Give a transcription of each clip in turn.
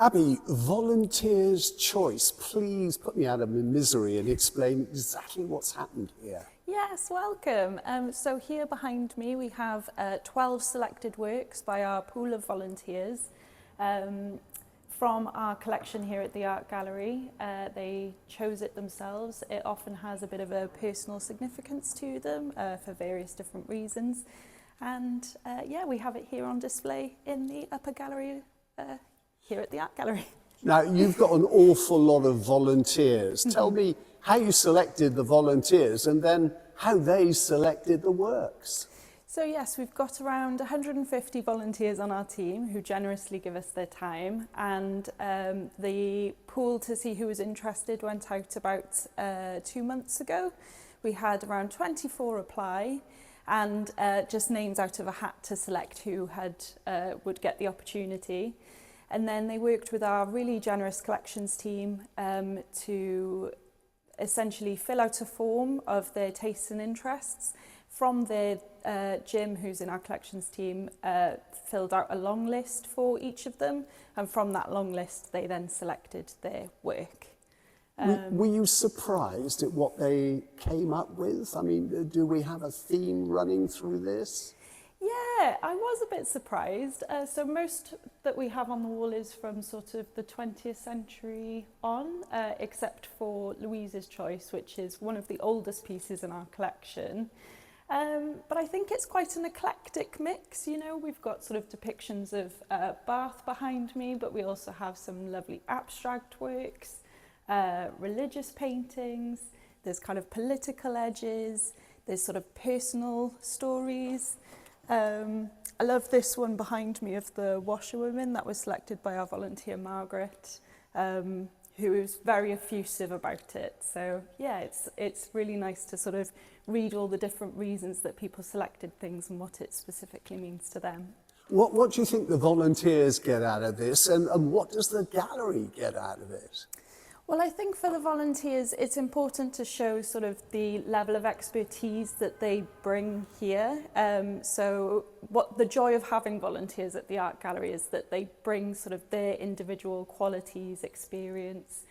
Abi, Volunteers Choice, please put me out of my misery and explain exactly what's happened here. Yes, welcome. So here behind me we have 12 selected works by our pool of volunteers from our collection here at the Art Gallery. They chose it themselves. It often has a bit of a personal significance to them for various different reasons. And yeah, we have it here on display in the upper gallery here at the Art Gallery. Now, you've got an awful lot of volunteers. Tell me how you selected the volunteers and then how they selected the works. So yes, we've got around 150 volunteers on our team who generously give us their time, and the pool to see who was interested went out about 2 months ago. We had around 24 apply, and just names out of a hat to select who would get the opportunity. And then they worked with our really generous collections team to essentially fill out a form of their tastes and interests. From their Jim, who's in our collections team, filled out a long list for each of them, and from that long list they then selected their work. Were you surprised at what they came up with? I mean, do we have a theme running through this? Yeah, I was a bit surprised. So most that we have on the wall is from sort of the 20th century on, except for Louise's choice, which is one of the oldest pieces in our collection. But I think it's quite an eclectic mix, you know. We've got sort of depictions of Bath behind me, but we also have some lovely abstract works, religious paintings, there's kind of political edges, there's sort of personal stories. I love this one behind me of the washerwoman that was selected by our volunteer Margaret, who is very effusive about it. So yeah, it's really nice to sort of read all the different reasons that people selected things and what it specifically means to them. What do you think the volunteers get out of this, and what does the gallery get out of it? Well, I think for the volunteers, it's important to show sort of the level of expertise that they bring here. So what the joy of having volunteers at the Art Gallery is that they bring sort of their individual qualities, experience,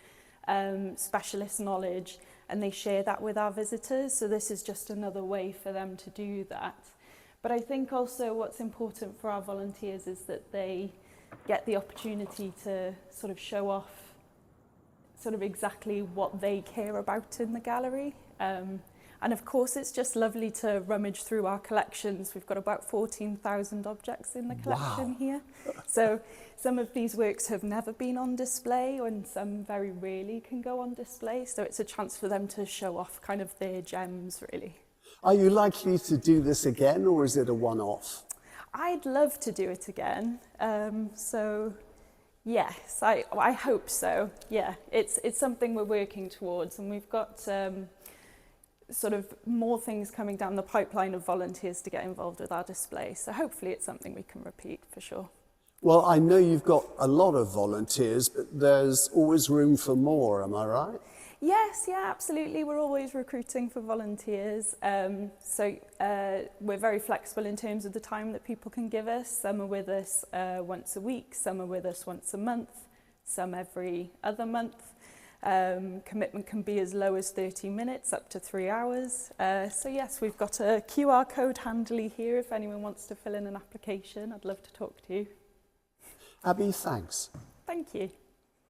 specialist knowledge, and they share that with our visitors. So this is just another way for them to do that. But I think also what's important for our volunteers is that they get the opportunity to sort of show off sort of exactly what they care about in the gallery. And of course, it's just lovely to rummage through our collections. We've got about 14,000 objects in the collection here. So some of these works have never been on display, and some very rarely can go on display. So it's a chance for them to show off kind of their gems, really. Are you likely to do this again, or is it a one-off? I'd love to do it again. Yes, I hope so. Yeah, it's something we're working towards, and we've got sort of more things coming down the pipeline of volunteers to get involved with our display. So hopefully it's something we can repeat for sure. Well, I know you've got a lot of volunteers, but there's always room for more, am I right? Yes, yeah, absolutely. We're always recruiting for volunteers. So we're very flexible in terms of the time that people can give us. Some are with us once a week, some are with us once a month, some every other month. Commitment can be as low as 30 minutes, up to 3 hours. So yes, we've got a QR code handily here if anyone wants to fill in an application. I'd love to talk to you. Abi, thanks. Thank you.